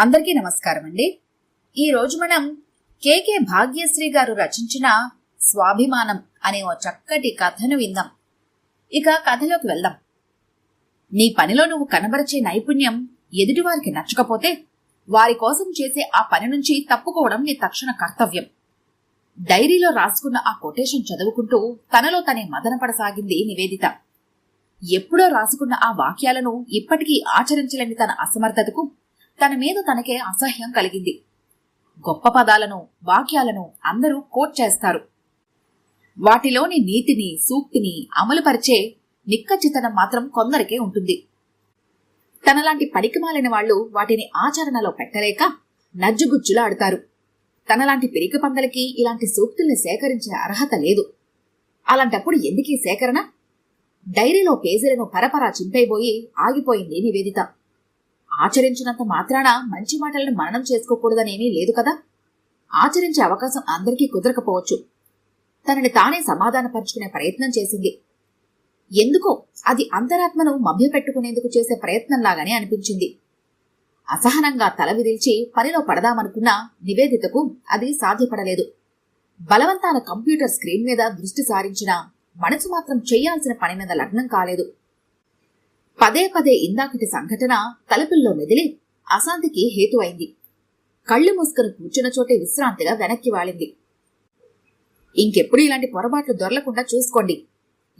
అందరికీ నమస్కారం అండి. ఈరోజు మనం కేకే భాగ్యశ్రీ గారు రచించిన స్వాభిమానం అనే ఓ చక్కటి కథను విందాం. ఇక కథలోకి వెళ్దాం. నీ పనిలో నువ్వు కనబరిచే నైపుణ్యం ఎదుటివారికి నచ్చకపోతే వారి కోసం చేసే ఆ పని నుంచి తప్పుకోవడం నీ తక్షణ కర్తవ్యం. డైరీలో రాసుకున్న ఆ కొటేషన్ చదువుకుంటూ తనలో తనే మదనపడసాగింది నివేదిత. ఎప్పుడో రాసుకున్న ఆ వాక్యాలను ఇప్పటికీ ఆచరించలేని తన అసమర్థతకు తన మీద తనకే అసహ్యం కలిగింది. గొప్ప పదాలను, వాక్యాలను అందరూ కోట్ చేస్తారు. వాటిలోని నీతిని, సూక్తిని అమలుపరిచే నిక్కచ్చితనం మాత్రం కొందరికే ఉంటుంది. తనలాంటి పనికిమాలిన వాళ్లు వాటిని ఆచరణలో పెట్టలేక నజ్జుగుజ్జులాడుతారు. తనలాంటి పిరికి పందలకి ఇలాంటి సూక్తుల్ని సేకరించే అర్హత లేదు. అలాంటప్పుడు ఎందుకీ సేకరణ? డైరీలో పేజీలను పరపరా చింపైపోయి ఆగిపోయింది నివేదిత. ఆచరించినంత మాత్రాన మంచి మాటలను మననం చేసుకోకూడదనేమీ లేదు కదా. ఆచరించే అవకాశం అందరికీ కుదరకపోవచ్చు. తనని తానే సమాధానపరుచుకునే ప్రయత్నం చేసింది. ఎందుకో అది అంతరాత్మను మభ్యపెట్టుకునేందుకు చేసే ప్రయత్నంలాగానే అనిపించింది. అసహనంగా తల విదిల్చి పనిలో పడదామనుకున్న నివేదితకు అది సాధ్యపడలేదు. బలవంతాన కంప్యూటర్ స్క్రీన్ మీద దృష్టి సారించిన మనసు మాత్రం చెయ్యాల్సిన పని మీద లగ్నం కాలేదు. పదే పదే ఇందాకటి సంఘటన తలుపుల్లో మెదిలి అశాంతికి హేతువైంది. కళ్ళు మూసుకుని కూర్చున్న చోటే విశ్రాంతిగా వెనక్కి వాలింది. ఇంకెప్పుడు ఇలాంటి పొరపాట్లు దొరలకుండా చూసుకోండి.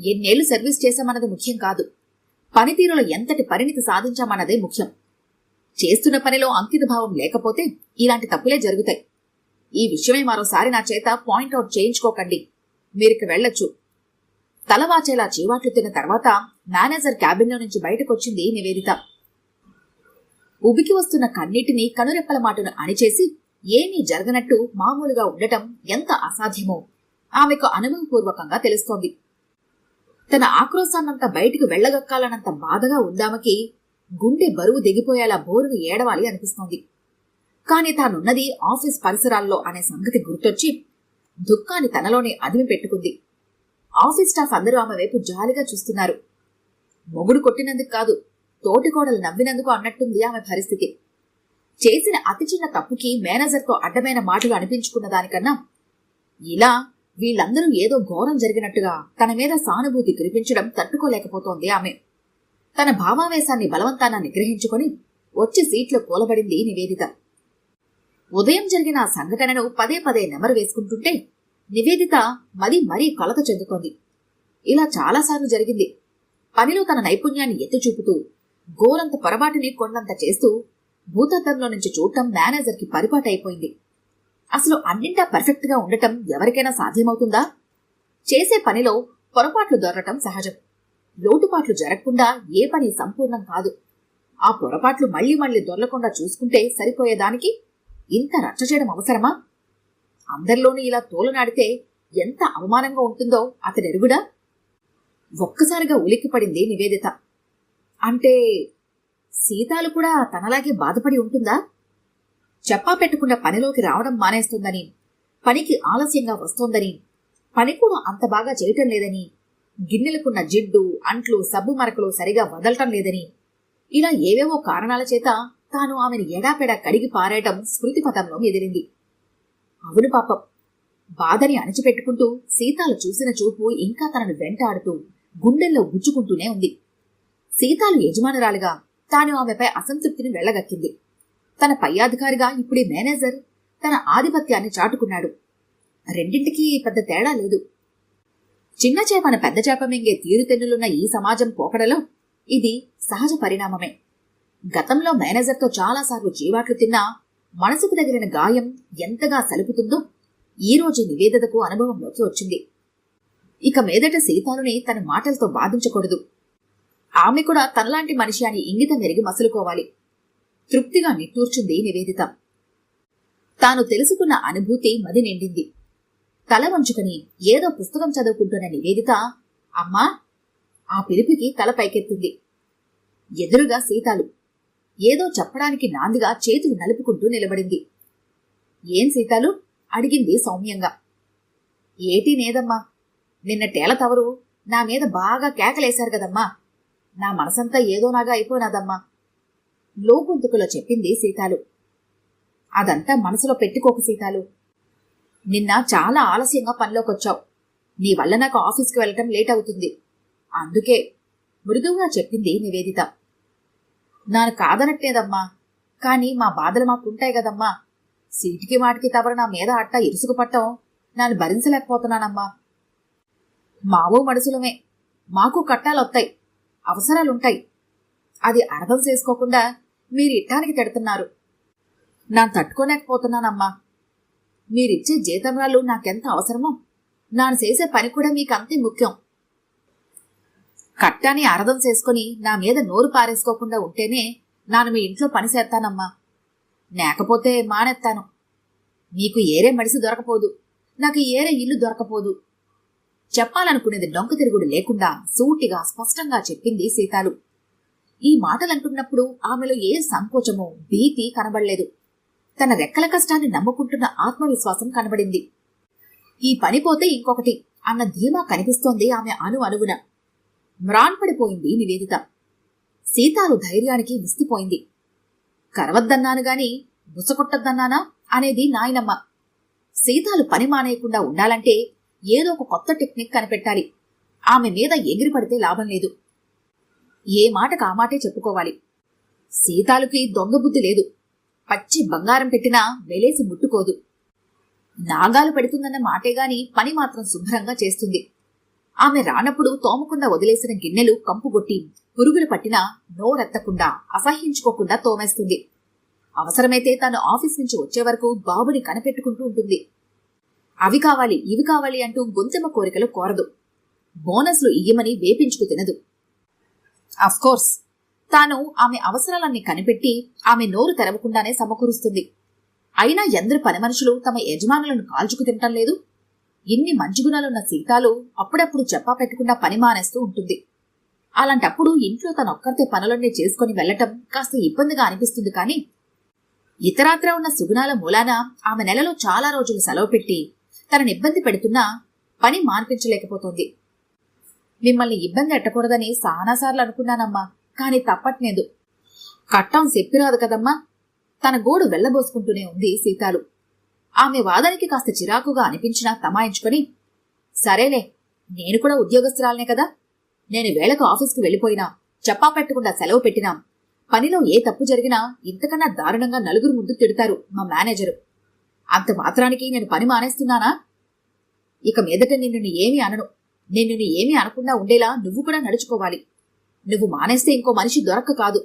ఎన్నేళ్లు సర్వీస్ చేశామన్నది ముఖ్యం కాదు, పనితీరులో ఎంతటి పరిణితి సాధించామన్నదే ముఖ్యం. చేస్తున్న పనిలో అంకిత భావం లేకపోతే ఇలాంటి తప్పులే జరుగుతాయి. ఈ విషయమే మరోసారి నా చేత పాయింట్అవుట్ చేయించుకోకండి. మీరికి వెళ్లొచ్చు. తలవాచేలా చీవాట్లు తిన్న తర్వాత మేనేజర్ క్యాబిన్లో నుంచి బయటకొచ్చింది నివేదిత. ఉబికి వస్తున్న కన్నీటిని కనురెప్పల మాటను అణిచేసి ఏమీ జరగనట్టు మామూలుగా ఉండటం ఎంత అసాధ్యమో ఆమెకు అనుభవపూర్వకంగా తెలుస్తోంది. తన ఆక్రోశాన్నంతా బయటికి వెళ్లగక్కాలన్నంత బాధగా ఉందామకి గుండె బరువు దిగిపోయేలా బోరుని ఏడవాలి అనిపిస్తోంది. కాని తానున్నది ఆఫీస్ పరిసరాల్లో అనే సంగతి గుర్తొచ్చి దుఃఖాన్ని తనలోనే అదిమి పెట్టుకుంది. ఆఫీస్ స్టాఫ్ అందరూ ఆమె వైపు జాలిగా చూస్తున్నారు. మొగుడు కొట్టినందుకు కాదు, తోటికోడలు నవ్వినందుకు అన్నట్టుంది ఆమె పరిస్థితి. చేసిన అతి చిన్న తప్పుకి మేనేజర్తో అడ్డమైన మాటలు అనిపించుకున్న దానికన్నా ఇలా వీళ్ళందరూ ఏదో ఘోరం జరిగినట్టుగా తన మీద సానుభూతి కురిపించడం తట్టుకోలేకపోతోంది ఆమె. తన భావావేశాన్ని బలవంతాన నిగ్రహించుకొని వచ్చి సీట్లో కూలబడింది నివేదిత. ఉదయం జరిగిన ఆ సంఘటనను పదే పదే నెమరు వేసుకుంటుంటే నివేదిత మరీ కలత చెందుతోంది. ఇలా చాలాసార్లు జరిగింది. పనిలో తన నైపుణ్యాన్ని ఎత్తిచూపుతూ గోరంత పొరపాటుని కొండంత చేస్తూ భూతద్దంలో నుంచి చూడటం మేనేజర్కి పరిపాటైపోయింది. అసలు అన్నింటా పర్ఫెక్ట్ గా ఉండటం ఎవరికైనా సాధ్యమవుతుందా? చేసే పనిలో పొరపాట్లు దొరకటం సహజం. లోటుపాట్లు జరగకుండా ఏ పని సంపూర్ణం కాదు. ఆ పొరపాట్లు మళ్లీ దొరలకుండా చూసుకుంటే సరిపోయేదానికి ఇంత రచ్చ చేయడం అవసరమా? అందరిలోనూ ఇలా తోలనాడితే ఎంత అవమానంగా ఉంటుందో అతడెరుగుడా? ఒక్కసారిగా ఉలిక్కిపడింది నివేదిత. అంటే సీతాలు కూడా తనలాగే బాధపడి ఉంటుందా? చెప్పా పెట్టకుండా పనిలోకి రావడం మానేస్తుందని, పనికి ఆలస్యంగా వస్తోందని, పని కూడా అంత బాగా చేయటం లేదని, గిన్నెలకున్న జిడ్డు, అంట్లు, సబ్బు మరకలు సరిగా వదలటం లేదని, ఇలా ఏవేవో కారణాల చేత తాను ఆమెను ఎడాపెడా కడిగి పారేయటం స్మృతిపథంలో ఎదిరింది. అవును పాపం. బాధని అణిచిపెట్టుకుంటూ సీతాలు చూసిన చూపు ఇంకా తనను వెంటాడుతూ గుండెల్లో గుచ్చుకుంటూనే ఉంది. సీతాలు యజమానురాలుగా తాను ఆమెపై అసంతృప్తిని వెళ్లగక్కింది. తన పై అధికారిగా ఇప్పుడీ మేనేజర్ తన ఆధిపత్యాన్ని చాటుకున్నాడు. రెండింటికీ పెద్ద తేడా లేదు. చిన్న చేపన పెద్ద చేప మింగే తీరుతెన్నులున్న ఈ సమాజం పోకడలో ఇది సహజ పరిణామమే. గతంలో మేనేజర్తో చాలాసార్లు చీవాట్లు తిన్నా మనసుకు తగిలిన గాయం ఎంతగా సలుపుతుందో ఈ రోజు నివేదితకు అనుభవంలోకి వచ్చింది. ఇక మీదట సీతాలుని తన మాటలతో బాధించకూడదు. ఆమె కూడా తనలాంటి మనిషి అని ఇంగితం మెరిగి మసులుకోవాలి. తృప్తిగా నిట్టూర్చుంది నివేదిత. తాను తెలుసుకున్న అనుభూతి మది నిండింది. తల వంచుకుని ఏదో పుస్తకం చదువుకుంటున్న నివేదిత అమ్మా ఆ పిలుపుకి తల పైకెత్తింది. ఎదురుగా సీతాలు ఏదో చెప్పడానికి నాందిగా చేతులు నలుపుకుంటూ నిలబడింది. ఏం సీతాలు? అడిగింది సౌమ్యంగా. ఏటీ నేదమ్మా, నిన్నటేల తవరు నా మీద బాగా కేకలేశారు కదమ్మా, నా మనసంతా ఏదోనాగా అయిపోయినాదమ్మా. లోగొంతుకులో చెప్పింది సీతాలు. అదంతా మనసులో పెట్టుకోకు సీతాలు. నిన్న చాలా ఆలస్యంగా పనిలోకొచ్చావు. నీ వల్ల నాకు ఆఫీస్కి వెళ్ళటం లేట్ అవుతుంది. అందుకే మృదువుగా చెప్పింది నివేదిత. నాను కాదనట్లేదమ్మా, కాని మా బాధలు మాకుంటాయి కదమ్మా. సీటికి మాటికి తవర నా మీద అట్ట ఇరుసుకు పట్టం నాను భరించలేకపోతున్నానమ్మా. మావో మనుషులమే, మాకు కట్టాలొత్తాయి, అవసరాలుంటాయి. అది అర్థం చేసుకోకుండా మీరు ఇట్టానికి తిడుతున్నారు. నాను తట్టుకోలేకపోతున్నానమ్మా. మీరిచ్చే జీతంరాలు నాకెంత అవసరమో నాను చేసే పని కూడా మీకంతే ముఖ్యం. కట్టాన్ని అర్థం చేసుకుని నా మీద నోరు పారేసుకోకుండా ఉంటేనే నాను మీ ఇంట్లో పని చేస్తానమ్మా. లేకపోతే మానేస్తాను. మీకు ఏరే మడిసి దొరకపోదు, నాకు ఏరే ఇల్లు దొరకపోదు. చెప్పాలనుకునేది డొంక తిరుగుడు లేకుండా సూటిగా స్పష్టంగా చెప్పింది సీతాలు. ఈ మాటలంటున్నప్పుడు ఆమెలో ఏ సంకోచమో భీతి కనబడలేదు. తన రెక్కల కష్టాన్ని నమ్ముకుంటున్న ఆత్మవిశ్వాసం కనబడింది. ఈ పని పోతే ఇంకొకటి అన్న ధీమా కనిపిస్తోంది ఆమె అణువున. మ్రాన్పడిపోయింది నివేదిత. సీతాలు ధైర్యానికి విసిపోయింది. కరవద్దన్నాను గాని బుసకొట్టద్దన్నానా అనేది నాయనమ్మ. సీతాలు పని మానేయకుండా ఉండాలంటే ఏదో ఒక కొత్త టెక్నిక్ కనిపెట్టాలి. ఆమె మీద ఎగిరిపడితే లాభం లేదు. ఏ మాటకు ఆ మాటే చెప్పుకోవాలి. సీతాలుకి దొంగ బుద్ధి లేదు. పచ్చి బంగారం పెట్టినా వెలేసి ముట్టుకోదు. నాగాలు పెడుతుందన్న మాటేగాని పని మాత్రం శుభ్రంగా చేస్తుంది. ఆమె రానప్పుడు తోమకుండా వదిలేసిన గిన్నెలు కంపుగొట్టి పురుగులు పట్టినా నోరెత్తకుండా అసహ్యించుకోకుండా తోమేస్తుంది. అవసరమైతే తాను ఆఫీస్ నుంచి వచ్చే వరకు బాబుని కనిపెట్టుకుంటూ ఉంటుంది. అవి కావాలి ఇవి కావాలి అంటూ గొంతెమ్మ కోరికలు కోరదు. బోనస్లు ఇయ్యమని వేపించుకు తినదు. అఫ్కోర్స్ తాను ఆమె అవసరాలన్నీ కనిపెట్టి ఆమె నోరు తెరవకుండానే సమకూరుస్తుంది. అయినా ఎందరు పని మనుషులు తమ యజమానులను కాల్చుకు తినటం లేదు. ఇన్ని మంచి గుణాలున్న సీతాలు అప్పుడప్పుడు చెప్పా పెట్టకుండా పని మానేస్తూ ఉంటుంది. అలాంటప్పుడు ఇంట్లో తనొక్కరితే పనులన్నీ చేసుకుని వెళ్లటం కాస్త ఇబ్బందిగా అనిపిస్తుంది. కానీ ఇతరాత్రా ఉన్న సుగుణాల మూలాన ఆమె నెలలో చాలా రోజులు సెలవు పెట్టి తనని ఇబ్బంది పెడుతున్నా పని మాన్పించలేకపోతుంది. మిమ్మల్ని ఇబ్బంది ఎట్టకూడదని సానాసార్లు అనుకున్నానమ్మా, కాని తప్పట్లేదు. కట్టం చెప్పిరాదు కదమ్మా. తన గోడు వెళ్లబోసుకుంటూనే ఉంది సీతాలు. ఆమె వాదనకి కాస్త చిరాకుగా అనిపించినా తమాయించుకొని, సరేలే, నేను కూడా ఉద్యోగస్తురాలనే కదా. నేను వేళకు ఆఫీస్కి వెళ్ళిపోయినా, చెప్పా పెట్టకుండా సెలవు పెట్టినా, పనిలో ఏ తప్పు జరిగినా ఇంతకన్నా దారుణంగా నలుగురు ముందు తిడతారు మా మేనేజరు. అంత మాత్రానికి నేను పని మానేస్తున్నానా? ఇక మీదట నిన్ను ఏమీ అనను. నిన్ను ఏమీ అనకుండా ఉండేలా నువ్వు కూడా నడుచుకోవాలి. నువ్వు మానేస్తే ఇంకో మనిషి దొరక్క కాదు.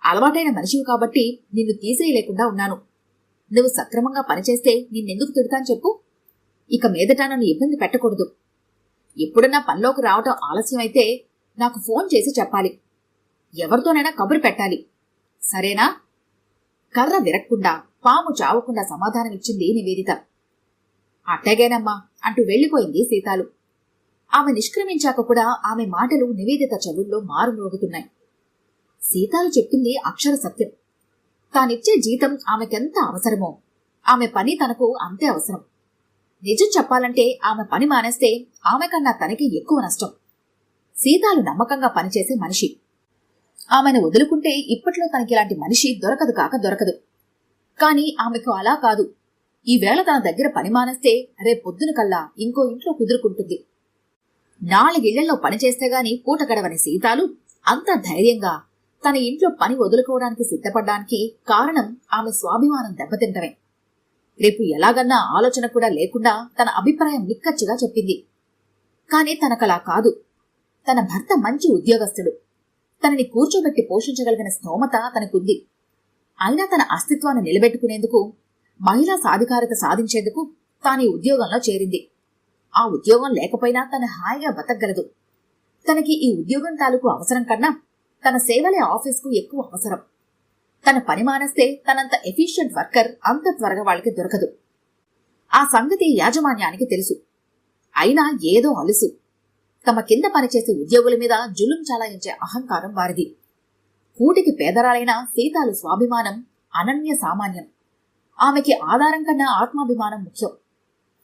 అలవాటైన మనిషివి కాబట్టి నిన్ను తీసేయలేకుండా ఉన్నాను. నువ్వు సక్రమంగా పనిచేస్తే నిన్నెందుకు తిడతాను చెప్పు? ఇక మీదట నన్ను ఇబ్బంది పెట్టకూడదు. ఎప్పుడన్నా పనిలోకి రావటం ఆలస్యమైతే నాకు ఫోన్ చేసి చెప్పాలి. ఎవరితోనైనా కబురు పెట్టాలి. సరేనా? కర్ర విరక్కుండా పాము చావకుండా సమాధానమిచ్చింది నివేదిత. అట్టగేనమ్మా అంటూ వెళ్లిపోయింది సీతాలు. ఆమె నిష్క్రమించాక కూడా ఆమె మాటలు నివేదిత చెవుల్లో మారుమోగుతున్నాయి. సీతాలు చెప్పింది అక్షర సత్యం. తానిచ్చే జీతం ఆమెకెంత అవసరమో ఆమె పని తనకు అంతే అవసరం. నిజం చెప్పాలంటే ఆమె పని మానేస్తే ఆమె కన్నా తనకి ఎక్కువ నష్టం. సీతాలు నమ్మకంగా పనిచేసే మనిషి. ఆమెను వదులుకుంటే ఇప్పట్లో తనకిలాంటి మనిషి దొరకదు కాక దొరకదు. కాని ఆమెకు అలా కాదు. ఈవేళ తన దగ్గర పని మానేస్తే రేపొద్దున కల్లా ఇంకో ఇంట్లో కుదురుకుంటుంది. 4 ఇళ్లలో పనిచేస్తే గాని పూట గడవని సీతాలు అంత ధైర్యంగా తన ఇంట్లో పని వదులుకోవడానికి సిద్ధపడ్డానికి కారణం ఆమె స్వాభిమానం దెబ్బతింటమే. రేపు ఎలాగన్నా ఆలోచన కూడా లేకుండా తన అభిప్రాయం నిక్కచ్చిగా చెప్పింది. కాని తనకలా కాదు. తన భర్త మంచి ఉద్యోగస్తుడు. తనని కూర్చోబెట్టి పోషించగలిగిన స్తోమత తనకుంది. అయినా తన అస్తిత్వాన్ని నిలబెట్టుకునేందుకు, మహిళా సాధికారత సాధించేందుకు తాను ఈ ఉద్యోగంలో చేరింది. ఆ ఉద్యోగం లేకపోయినా తను హాయిగా బతకగలదు. తనకి ఈ ఉద్యోగం తాలూకు అవసరం కన్నా తన సేవలే ఆఫీస్కు ఎక్కువ అవసరం. తన పని మానేస్తే తనంత ఎఫిషియెంట్ వర్కర్ అంత త్వరగా వాళ్ళకి దొరకదు. ఆ సంగతి యాజమాన్యానికి తెలుసు. అయినా ఏదో అలుసు. తమ కింద పనిచేసే ఉద్యోగుల మీద జులుం చాలాయించే అహంకారం వారిది. కూటికి పేదరాలైన సీతాలు స్వాభిమానం అనన్య సామాన్యం. ఆమెకి ఆధారం కన్నా ఆత్మాభిమానం ముఖ్యం.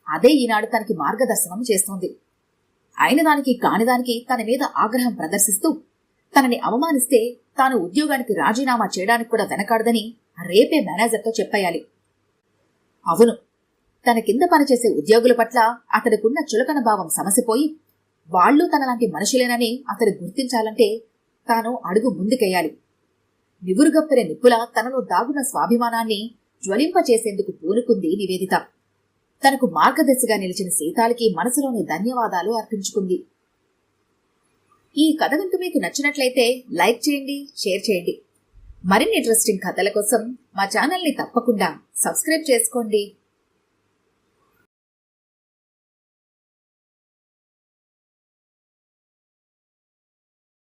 అదే ఈనాడు తనకి మార్గదర్శనం చేస్తోంది. అయిన దానికి కానిదానికి తన మీద ఆగ్రహం ప్రదర్శిస్తూ తనని అవమానిస్తే తాను ఉద్యోగానికి రాజీనామా చేయడానికి కూడా వెనకాడదని రేపే మేనేజర్తో చెప్పేయాలి. అవును, తన కింద పనిచేసే ఉద్యోగుల పట్ల అతడికున్న చులకన భావం సమసిపోయి వాళ్లు తనలాంటి మనుషులేనని అతడు గుర్తించాలంటే తాను అడుగు ముందుకెయ్యాలి. నివురుగప్పెర నిప్పుల తనలో దాగున్న స్వాభిమానాన్ని జ్వలింపచేసేందుకు పూనుకుంది నివేదిత. తనకు మార్గదర్శిగా నిలిచిన సీతాలికి మనసులోని ధన్యవాదాలు అర్పించుకుంది. ఈ కథ గనుక మీకు నచ్చినట్లయితే లైక్ చేయండి, షేర్ చేయండి. మరిన్ని ఇంట్రెస్టింగ్ కథల కోసం మా ఛానల్ని తప్పకుండా సబ్స్క్రైబ్ చేసుకోండి.